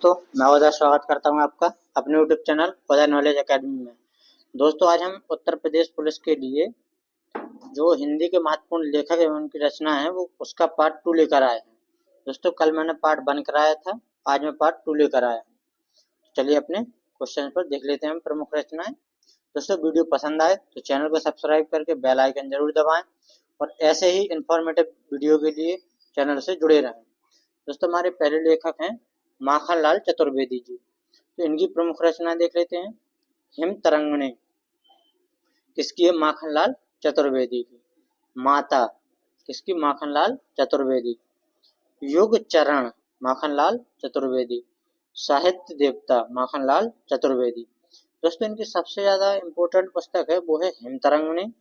दोस्तों, मैं उदय स्वागत करता हूं आपका अपने यूट्यूब चैनल उदय नॉलेज एकेडमी में। दोस्तों, आज हम उत्तर प्रदेश पुलिस के लिए जो हिंदी के महत्वपूर्ण लेखक एवं उनकी रचना है वो उसका पार्ट 2 लेकर आए हैं। दोस्तों, कल मैंने पार्ट 1 कराया था, आज मैं पार्ट 2 लेकर आया हूँ। चलिए अपने क्वेश्चन पर देख लेते हैं प्रमुख रचनाएं। दोस्तों, वीडियो पसंद आए तो चैनल को सब्सक्राइब करके बेल आइकन जरूर दबाएं और ऐसे ही इंफॉर्मेटिव वीडियो के लिए चैनल से जुड़े रहें। दोस्तों, हमारे पहले लेखक हैं माखनलाल चतुर्वेदी जी। तो इनकी प्रमुख रचना देख लेते हैं। हिम तरंगिणी किसकी है? माखनलाल चतुर्वेदी की। माता किसकी? माखनलाल चतुर्वेदी। युग चरण माखनलाल चतुर्वेदी। साहित्य देवता माखनलाल चतुर्वेदी। दोस्तों, इनकी सबसे ज्यादा इम्पोर्टेंट पुस्तक है वो है हिम तरंगिणी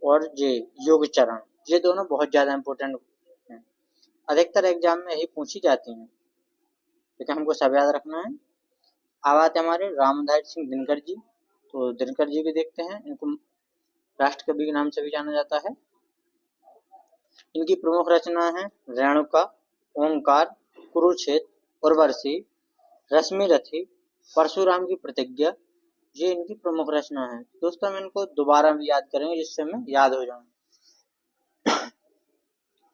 और ये युग चरण। ये दोनों बहुत ज्यादा इम्पोर्टेंट हैं, अधिकतर एग्जाम में यही पूछी जाती हैं, लेकिन हमको सब याद रखना है। अब आते हमारे रामधारी सिंह दिनकर जी। तो दिनकर जी को देखते हैं। इनको राष्ट्र कवि के नाम से भी जाना जाता है। इनकी प्रमुख रचना है रेणुका, ओंकार, कुरुक्षेत्र, उर्वशी, रश्मि रथी, परशुराम की प्रतिज्ञा। ये इनकी प्रमुख रचना है। दोस्तों, हम इनको दोबारा भी याद करेंगे जिससे हमें याद हो जाए।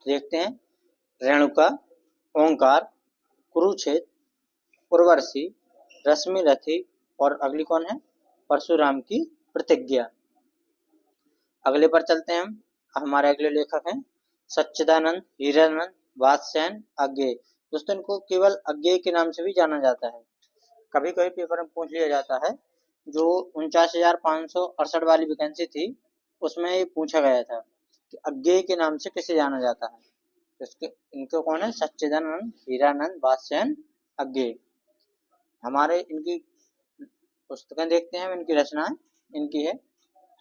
देखते हैं रेणुका, ओंकार, कुरुक्षेत्र, उर्वशी, रश्मि रथी और अगली कौन है? परशुराम की प्रतिज्ञा। अगले पर चलते हैं हम। हमारे अगले लेखक हैं सच्चिदानंद हीरानंद वात्स्यायन अज्ञेय। दोस्तों, इनको केवल अज्ञेय के नाम से भी जाना जाता है। कभी कभी पेपर में पूछ लिया जाता है। जो 49,568 वाली वैकेंसी थी उसमें ये पूछा गया था कि अज्ञेय के नाम से किसे जाना जाता है। इसके इनको कौन है? सच्चिदानंद हीरानंद वात्स्यायन अज्ञेय। हमारे इनकी पुस्तकें देखते हैं, इनकी रचनाएं। इनकी है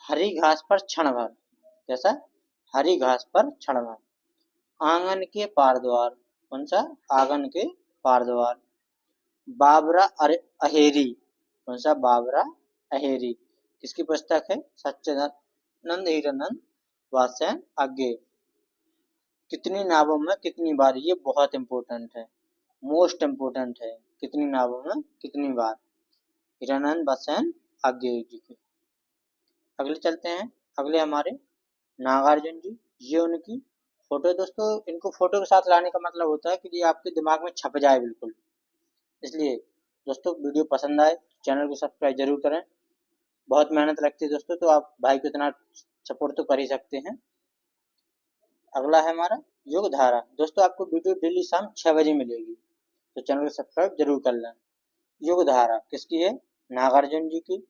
हरी घास पर क्षण भर। जैसा हरी घास पर क्षण भर। आंगन के पार द्वार। कौन सा? आंगन के पार द्वार। बाबरा अहेरी। कौन सा? बाबरा अहेरी। किसकी पुस्तक है? सच्चिदानंद हीरानंद वात्स्यायन अज्ञेय। कितनी नावों में कितनी बार। ये बहुत इंपॉर्टेंट है, मोस्ट इंपॉर्टेंट है। कितनी नावों में कितनी बार। हीरानंद वात्स्यायन अज्ञेय जी की। अगले चलते हैं। अगले हमारे नागार्जुन जी। ये उनकी फोटो। दोस्तों, इनको फोटो के साथ लाने का मतलब होता है कि ये आपके दिमाग में छप जाए बिल्कुल। इसलिए दोस्तों, वीडियो पसंद आए चैनल को सब्सक्राइब जरूर करें। बहुत मेहनत लगती है दोस्तों, तो आप भाई को इतना सपोर्ट तो कर ही सकते हैं। अगला है हमारा युग धारा। दोस्तों, आपको वीडियो डेली शाम 6 बजे मिलेगी, तो चैनल को सब्सक्राइब जरूर कर लें। युग धारा किसकी है? नागार्जुन जी की।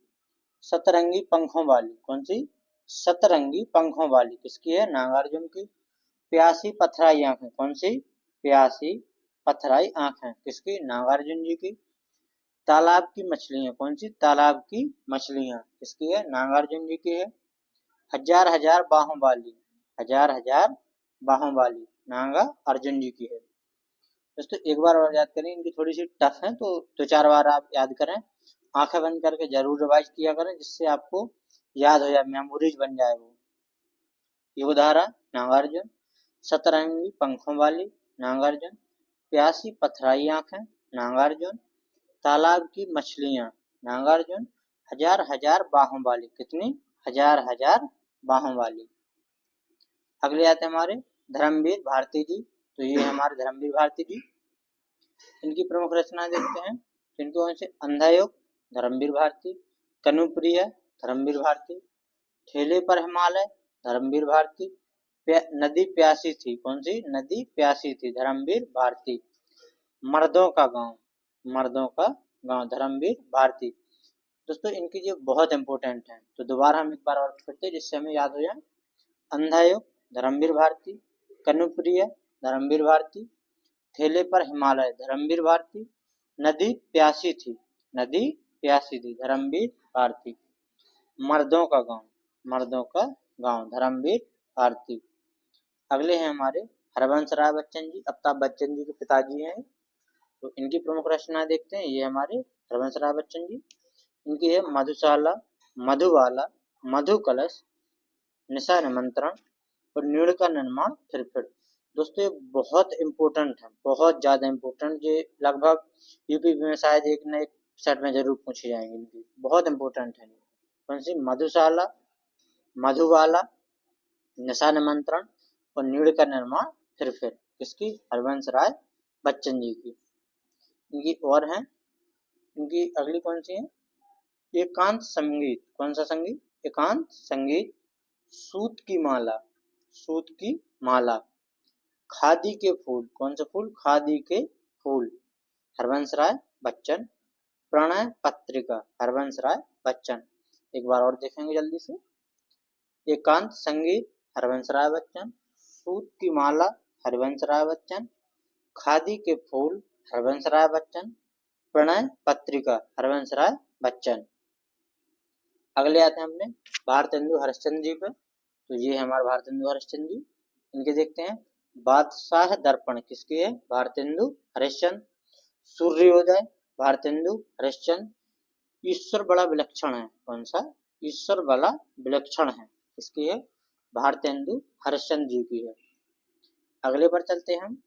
सतरंगी पंखों वाली। कौन सी? सतरंगी पंखों वाली। किसकी है? नागार्जुन की। प्यासी पथराई आंखें। कौन सी? प्यासी पथराई आंखें। किसकी? नागार्जुन जी की। तालाब की मछलियां। कौन सी? तालाब की मछलियां। किसकी है? नागार्जुन जी की है। हजार हजार बाहों वाली। हजार हजार बाहों वाली नागा अर्जुन जी की है। दोस्तों, एक बार और याद करें, इनकी थोड़ी सी टफ है तो 2-4 बार आप याद करें। आंखें बंद करके जरूर रिवाइज किया करें जिससे आपको याद हो जाए, मेमोरीज बन जाए वो। युगधारा नागार्जुन। सतरंगी पंखों वाली नागार्जुन। प्यासी पथराई आंखें नागार्जुन। तालाब की मछलियां नागार्जुन। हजार हजार बाहों वाली। कितनी? हजार हजार बाहों वाली। अगले आते हैं हमारे धर्मवीर भारती जी। तो ये हमारे धर्मवीर भारती जी। इनकी प्रमुख रचना देखते हैं। तो इनको कौन से? अंधायोग धर्मवीर भारती। कनुप्रिय धर्मवीर भारती। ठेले पर हिमालय धर्मवीर भारती। नदी प्यासी थी। कौन सी? नदी प्यासी थी। धर्मवीर भारती। मर्दों का गांव। मर्दों का गांव धर्मवीर भारती। दोस्तों, इनकी जो बहुत इंपॉर्टेंट है, तो दोबारा हम एक बार और पढ़ते हैं जिससे हमें याद हो जाए। अंधायोग धर्मवीर भारती। कनुप्रिय धर्मवीर भारती। ठेले पर हिमालय धर्मवीर भारती। नदी प्यासी थी। नदी प्यासी थी। धर्मवीर भारती। मर्दों का गांव। मर्दों का गांव धर्मवीर भारती। अगले हैं हमारे हरबंस राय बच्चन जी। अमिताभ बच्चन जी के पिताजी हैं। तो इनकी प्रमुख रचना देखते हैं। ये हमारे हरबंस राय बच्चन जी। इनकी है मधुशाला, मधुबाला, मधु कलश, निशा निमंत्रण और नीड़ का निर्माण फिर। दोस्तों ये बहुत इम्पोर्टेंट है, बहुत ज़्यादा इम्पोर्टेंट। ये लगभग यूपी में शायद एक न एक सेट में जरूर पूछी जाएंगी इनकी, बहुत इम्पोर्टेंट है। कौन सी? मधुशाला, मधुबाला, निशा निमंत्रण और नीड़ का निर्माण फिर किसकी? हरवंश राय बच्चन जी की। इनकी और है, इनकी अगली कौन सी है? एकांत संगीत। कौन सा संगीत? एकांत संगीत। सूत की माला, सूत की माला। खादी के फूल। कौन से फूल? खादी के फूल, हरवंश राय बच्चन। प्रणय पत्रिका, हरवंश राय बच्चन। एक बार और देखेंगे जल्दी से। एकांत संगीत, हरवंश राय बच्चन। सूत की माला, हरवंश राय बच्चन। खादी के फूल, हरवंश राय बच्चन। प्रणय पत्रिका, हरवंश राय बच्चन। अगले आते हैं अपने भारतेंदु हरिश्चंद्र जी पे। तो ये है हमारे भारतेंदु हरिश्चंद्र जी। इनके देखते हैं। बादशाह दर्पण किसकी है? भारतेंदु हरिश्चंद्र। सूर्योदय, भारतेंदु हरिश्चंद्र। ईश्वर बड़ा विलक्षण है। कौन सा? ईश्वर बड़ा विलक्षण है, किसकी है? भारतेंदु हरिश्चंद्र जी की है। अगले पर चलते हैं हम।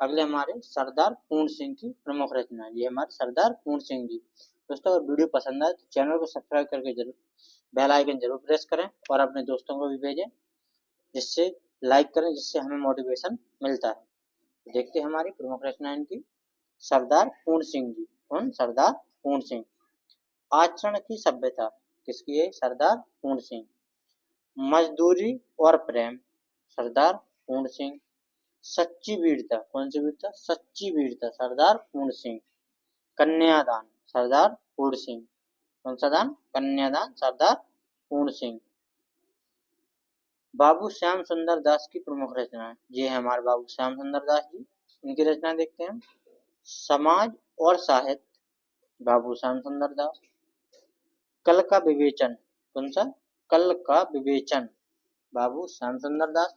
अगले हमारे सरदार पूर्ण सिंह की प्रमुख रचना। ये हमारे सरदार पूर्ण सिंह जी। दोस्तों अगर वीडियो पसंद आए तो चैनल को सब्सक्राइब करके जरूर बेल आइकन जरूर प्रेस करें और अपने दोस्तों को भी भेजें, जिससे लाइक करें, जिससे हमें मोटिवेशन मिलता है। देखते हैं हमारी प्रमुख रचना इनकी। सरदार पूर्ण सिंह जी। कौन? सरदार पूर्ण सिंह। आचरण की सभ्यता किसकी है? सरदार पूर्ण सिंह। मजदूरी और प्रेम, सरदार पूर्ण सिंह। सच्ची वीरता, कौन सी वीरता? सच्ची वीरता, सरदार पूर्ण सिंह। कन्यादान, सरदार पूर्ण सिंह। कौन सा दान? कन्यादान, सरदार पूर्ण सिंह। बाबू श्याम सुंदर दास की प्रमुख रचना है। ये है हमारे बाबू श्याम सुंदर दास जी। इनकी रचना देखते हैं। समाज और साहित्य, बाबू श्याम सुंदर दास। कल का विवेचन, कौन सा? कल का विवेचन, बाबू श्याम सुंदर दास।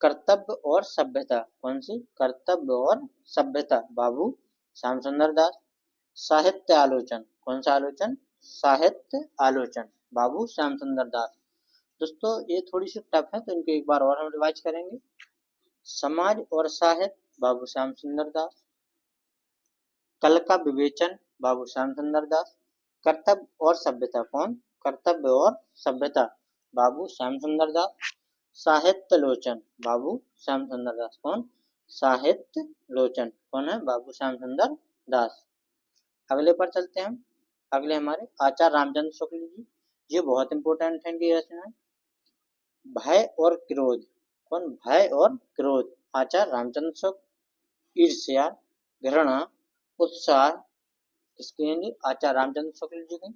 कर्तव्य और सभ्यता, कौन सी? कर्तव्य और सभ्यता, बाबू श्याम सुंदर दास। साहित्य आलोचन, कौन सा आलोचन? साहित्य आलोचन, बाबू श्याम सुंदर दास। दोस्तों ये थोड़ी सी टफ है तो इनको एक बार और हम रिवाइज करेंगे। समाज और साहित्य, बाबू श्याम सुंदर दास। कल का विवेचन, बाबू श्याम सुंदर दास। कर्तव्य और सभ्यता, कौन? कर्तव्य और सभ्यता, बाबू श्याम सुंदर दास। साहित्य लोचन, बाबू श्याम सुंदर दास। कौन? साहित्य लोचन, कौन है? बाबू श्याम सुंदर दास। अगले पर चलते हैं हम। अगले हमारे आचार्य रामचंद्र शुक्ल जी। ये बहुत इंपॉर्टेंट है इनकी रचना। भय और क्रोध, कौन? भय और क्रोध, आचार्य रामचंद्र शुक्ल। ईर्ष्या, घृणा, उत्साह, किसकी है? आचार्य रामचंद्र शुक्ल जी की।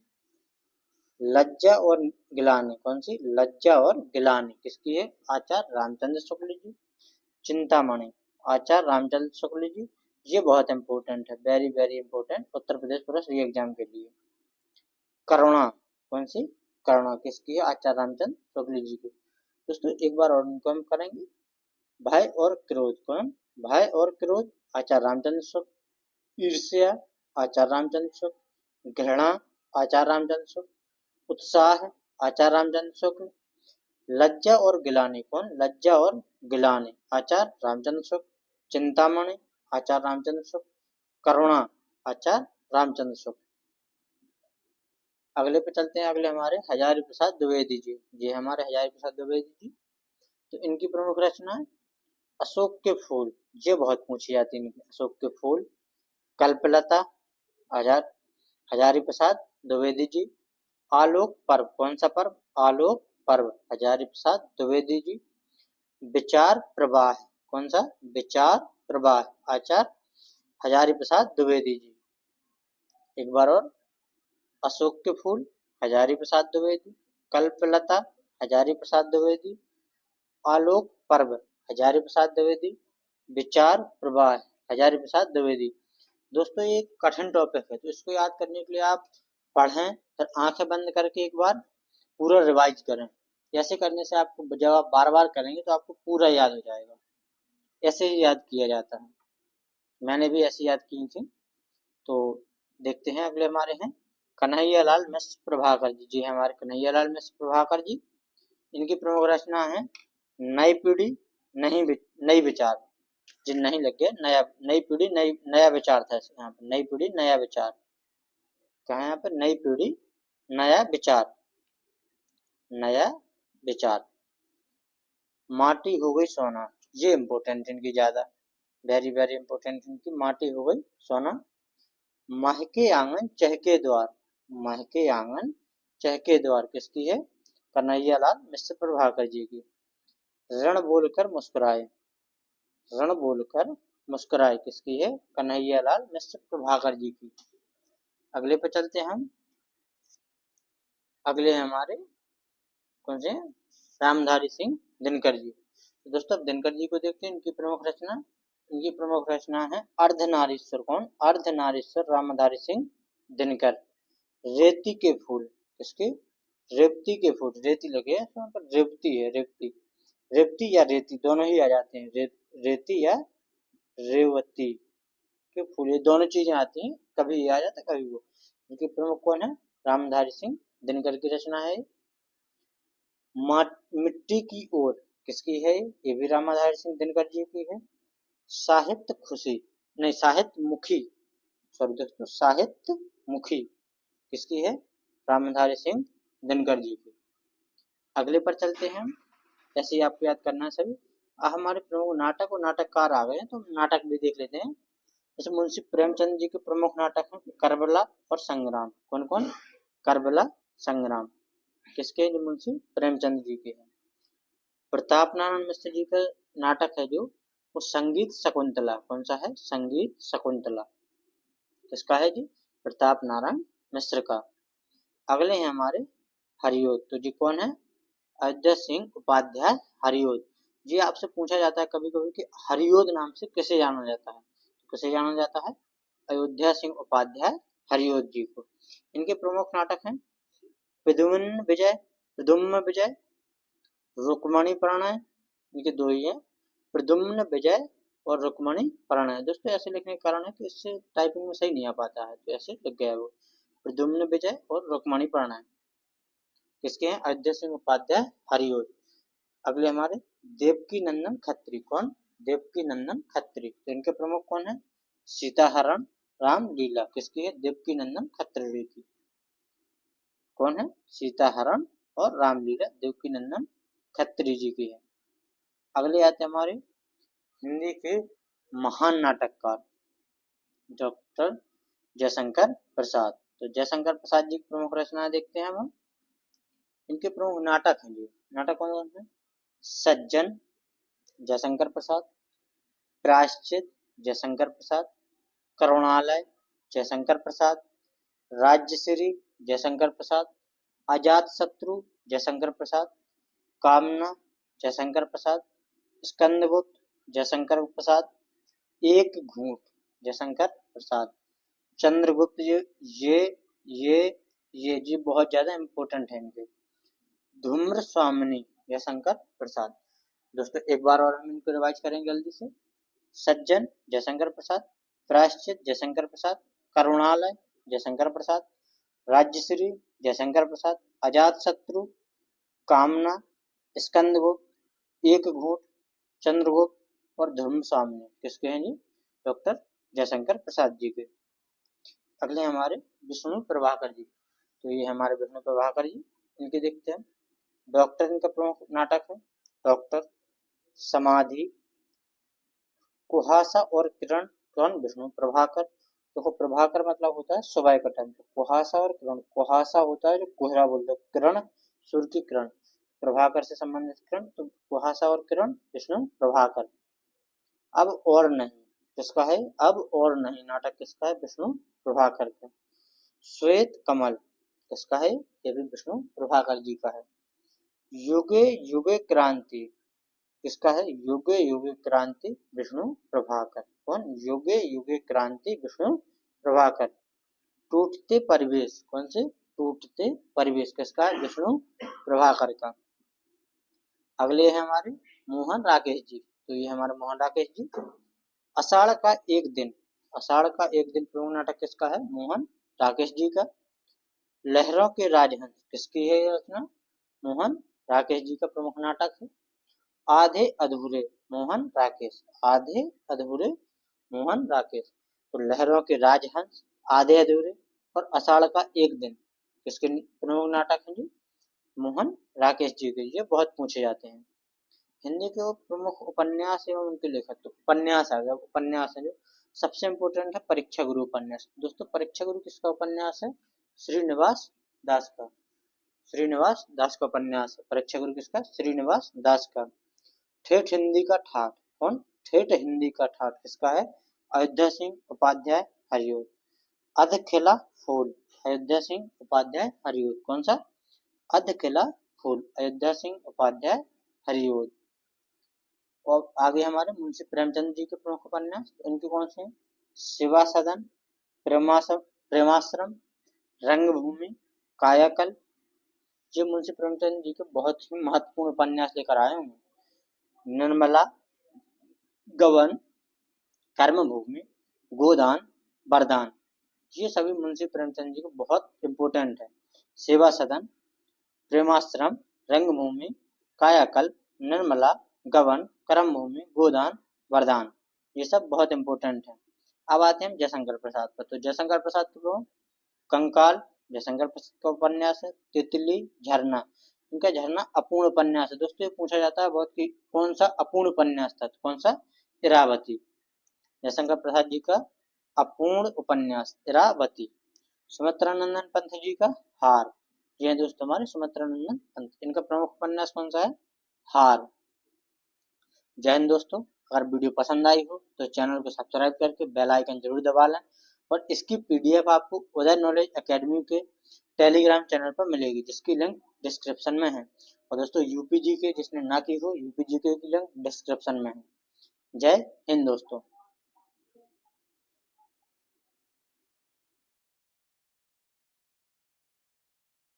लज्जा और गिलानी, कौन सी? लज्जा और गिलानी, किसकी है? आचार्य रामचंद्र शुक्ल जी। चिंतामणि, आचार्य रामचंद्र शुक्ल जी। ये बहुत इंपॉर्टेंट है, very very important Uttar Pradesh police री एग्जाम के लिए। करुणा, कौन सी? करुणा, किसकी है? आचार्य रामचंद्र शुक्ल जी की। दोस्तों एक बार और इनको हम करेंगे। भय और क्रोध, कौन? भय और क्रोध, आचार्य रामचंद्र शुक्ल। ईर्ष्या, आचार्य रामचंद्र शुक्ल। घृणा, आचार्य रामचंद्र शुक्ल। उत्साह, आचार्य रामचंद्र शुक्ल। लज्जा और गिलानी, कौन? लज्जा और गिलानी, आचार्य रामचंद्र शुक्ल। चिंतामणि, आचार्य रामचंद्र शुक्ल। करुणा, आचार्य रामचंद्र शुक्ल। अगले पे चलते हैं। अगले हमारे हजारी प्रसाद द्विवेदी जी। ये हमारे हजारी प्रसाद द्विवेदी जी। तो इनकी प्रमुख रचना है अशोक के फूल। ये बहुत पूछी जाती है। अशोक के फूल। कल्पलता, हजारी प्रसाद द्विवेदी जी। आलोक पर्व, कौन सा पर्व? आलोक पर्व, हजारी प्रसाद द्विवेदी जी। विचार प्रवाह, कौन सा? विचार प्रवाह, आचार्य हजारी प्रसाद द्विवेदी जी। एक बार और। अशोक के फूल, हजारी प्रसाद द्विवेदी। कल्पलता, हजारी प्रसाद द्विवेदी। आलोक पर्व, हजारी प्रसाद द्विवेदी। विचार प्रवाह, हजारी प्रसाद द्विवेदी। दोस्तों ये कठिन टॉपिक है तो इसको याद करने के लिए आप पढ़ें, फिर आंखें बंद करके एक बार पूरा रिवाइज करें। ऐसे करने से आपको जब आप बार बार करेंगे तो आपको पूरा याद हो जाएगा। ऐसे ही याद किया जाता है, मैंने भी ऐसे याद की थी। तो देखते हैं अगले हमारे हैं कन्हैयालाल मिश्र प्रभाकर जी। जी हमारे कन्हैयालाल मिश्र प्रभाकर जी। इनकी प्रमुख रचना है नई पीढ़ी नई विचार, जिन नहीं लग गया, नया, नई पीढ़ी, नया विचार था यहाँ पर, नई पीढ़ी नया विचार, कहा यहाँ पर नई पीढ़ी नया विचार, नया विचार। माटी हो गई सोना, ये इंपॉर्टेंट इनकी ज्यादा, वेरी वेरी इंपॉर्टेंट इनकी, माटी हो गई सोना। महके आंगन चहके द्वार, महके आंगन चहके द्वार किसकी है? कन्हैया लाल मिश्र प्रभाकर जी की। रण बोलकर मुस्कुराए, रण बोलकर मुस्कुराए किसकी है? कन्हैया लाल मिश्र प्रभाकर जी की। अगले पे चलते हैं हम, अगले हमारे कौन से? रामधारी सिंह दिनकर जी। तो दोस्तों दिनकर जी को देखते हैं, इनकी प्रमुख रचना, इनकी प्रमुख रचना है अर्धनारीश्वर। कौन? अर्धनारीश्वर रामधारी सिंह दिनकर। रेती के फूल किसके? रेवती के फूल, रेती लगे है यहाँ पर, रेवती है, रेवती, रेवती या रेती दोनों ही आ जाते हैं, रेती या रेवती के फूल, ये दोनों चीजें आती हैं, कभी ये आ जाता है कभी वो। इनके प्रमुख कौन है? रामधारी सिंह दिनकर की रचना है। मिट्टी की ओर किसकी है? ये भी रामधारी सिंह दिनकर जी की है। साहित्य खुशी, नहीं साहित्य मुखी, सॉरी दोस्तों, साहित्य मुखी किसकी है? रामधारी सिंह दिनकर जी की। अगले पर चलते हैं, ऐसे ही आपको याद करना है सभी। हमारे प्रमुख नाटक और नाटककार आ गए हैं, तो नाटक भी देख लेते हैं। जैसे मुंशी प्रेमचंद जी के प्रमुख नाटक हैं करबला और संग्राम। कौन कौन? करबला, संग्राम किसके? जो मुंशी प्रेमचंद जी के हैं। प्रताप नारायण मिश्र जी का नाटक है जो, वो संगीत शकुंतला। कौन सा है? संगीत शकुंतला किसका है जी? प्रताप नारायण मिश्र का। अगले हैं हमारे हरिओद, तो जी कौन है? अयोध्या सिंह उपाध्याय हरिओद जी। आपसे पूछा जाता है कभी कभी कि हरिओद नाम से किसे जाना जाता है? किसे जाना जाता है? अयोध्या सिंह उपाध्याय हरिओद जी को। इनके प्रमुख नाटक हैं प्रद्युम्न विजय, प्रद्युम्न विजय, रुक्मणी प्रणय, इनके दो ही हैं, प्रद्युम्न विजय और रुक्मणी प्रणय। दोस्तों ऐसे लिखने के कारण है कि इससे टाइपिंग में सही नहीं आ पाता है, तो ऐसे लिख गया है वो, प्रद्युम्न विजय और रुक्मणी प्रणय किसके हैं? अयोध्या सिंह उपाध्याय हरिओद। अगले हमारे देवकी नंदन खत्री। कौन? देवकी नंदन खत्री। तो इनके प्रमुख कौन है? सीताहरण रामलीला किसकी है? देवकी नंदन खत्री की। कौन है? सीताहरण और रामलीला देवकी नंदन खत्री जी की है। अगले आते हमारे हिंदी के महान नाटककार डॉक्टर जयशंकर प्रसाद। तो जयशंकर प्रसाद जी की प्रमुख रचना देखते हैं हम। इनके प्रमुख नाटक हैं जी, नाटक कौन कौन है? सज्जन जयशंकर प्रसाद, प्रायश्चित जयशंकर प्रसाद, करुणालय जयशंकर प्रसाद, राज्यश्री जयशंकर प्रसाद, अजात शत्रु जयशंकर प्रसाद, कामना जयशंकर प्रसाद, स्कंदगुप्त जयशंकर प्रसाद, एक घूंट जयशंकर प्रसाद, चंद्रगुप्त ये जी बहुत ज्यादा इंपॉर्टेंट है इनके, धूम्र स्वामिनी जयशंकर प्रसाद। दोस्तों एक बार और हम इनको रिवाइज करेंगे जल्दी से। सज्जन जयशंकर प्रसाद, प्रायश्चित जयशंकर प्रसाद, करुणालय जयशंकर प्रसाद, राज्यश्री जयशंकर प्रसाद, अजात शत्रु, कामना, स्कंदगुप्त, एक घूंट, चंद्रगुप्त और धूम्र स्वामिनी किसके हैं जी? डॉक्टर जयशंकर प्रसाद जी के। अगले हमारे विष्णु प्रभाकर जी। तो ये हमारे विष्णु प्रभाकर जी, इनके देखते हैं। डॉक्टर इनका प्रमुख नाटक है डॉक्टर, समाधि, कुहासा और किरण। कौन? विष्णु प्रभाकर। देखो प्रभाकर मतलब होता है सुबह का टाइम, कुहासा और किरण, कुहासा होता है जो कोहरा बोलते हैं, किरण सूर्य की किरण, प्रभाकर से संबंधित किरण, तो कुहासा और किरण विष्णु प्रभाकर। अब और नहीं किसका है? अब और नहीं नाटक किसका है? विष्णु प्रभाकर का। श्वेत कमल किसका है? ये भी विष्णु प्रभाकर जी का है। युगे युगे क्रांति किसका है? युगे युगे क्रांति विष्णु प्रभाकर। कौन? युगे युगे क्रांति विष्णु प्रभाकर। टूटते परिवेश, कौन से? टूटते परिवेश किसका है? विष्णु प्रभाकर का। अगले हैं हमारे मोहन राकेश जी। तो ये हमारे मोहन राकेश जी। आषाढ़ का एक दिन, आषाढ़ का एक दिन प्रमुख नाटक किसका है? मोहन राकेश जी का। लहरों के राजहंस किसकी है ये रचना? मोहन राकेश जी का प्रमुख नाटक है। आधे अधूरे मोहन राकेश, आधे अधूरे मोहन राकेश। तो लहरों के राजहंस, आधे अधूरे और आषाढ़ का एक दिन किसके प्रमुख नाटक हैं जी? मोहन राकेश जी के। ये बहुत पूछे जाते हैं। हिंदी के प्रमुख उपन्यास एवं उनके लेखक। तो उपन्यास आ गया, उपन्यास है जो सबसे इम्पोर्टेंट है परीक्षा गुरु उपन्यास। दोस्तों परीक्षा गुरु किसका उपन्यास है? श्रीनिवास दास का। श्रीनिवास दास का उपन्यास है परीक्षा गुरु किसका? श्रीनिवास दास का। ठेठ हिंदी का ठाठ, कौन? ठेठ हिंदी का ठाठ किसका है? अयोध्या सिंह उपाध्याय हरिओद। अध खिला फूल, अयोध्या सिंह उपाध्याय हरिओद। कौन सा? अध खिला फूल, अयोध्या सिंह उपाध्याय हरिओद। और आगे हमारे मुंशी प्रेमचंद जी के प्रमुख उपन्यास, इनके कौन से हैं? शिवा सदन, प्रेमाश्रम, रंगभूमि, कायाकल्प। ये मुंशी प्रेमचंद जी के बहुत ही महत्वपूर्ण उपन्यास लेकर आए हैं। निर्मला, गबन, कर्मभूमि, गोदान, वरदान, ये सभी मुंशी प्रेमचंद जी के बहुत इंपॉर्टेंट है। सेवा सदन, प्रेमाश्रम, रंगभूमि, कायाकल्प, निर्मला, गबन, कर्मभूमि, गोदान, वरदान, ये सब बहुत इंपॉर्टेंट है। अब आते हैं जयशंकर प्रसाद पर। तो जयशंकर प्रसाद के कंकाल जयशंकर प्रसाद का उपन्यास है। तितली, झरना, इनका झरना अपूर्ण उपन्यास है। दोस्तों ये पूछा जाता है बहुत कि कौन सा अपूर्ण उपन्यास था? तो कौन सा? इरावती। जयशंकर प्रसाद जी का अपूर्ण उपन्यास इरावती। सुमित्रा नंदन पंत जी का हार। ये है दोस्तों हमारे सुमित्रा नंदन पंत। इनका प्रमुख उपन्यास कौन सा है? हार। जय हिंद दोस्तों। अगर वीडियो पसंद आई हो तो चैनल को सब्सक्राइब करके बेल आइकन जरूर दबा लें। और इसकी पीडीएफ आपको उदय नॉलेज एकेडमी के टेलीग्राम चैनल पर मिलेगी, जिसकी लिंक डिस्क्रिप्शन में है। और दोस्तों यूपी जी के जिसने ना की हो, यूपी जी के की लिंक डिस्क्रिप्शन में है। जय हिंद दोस्तों।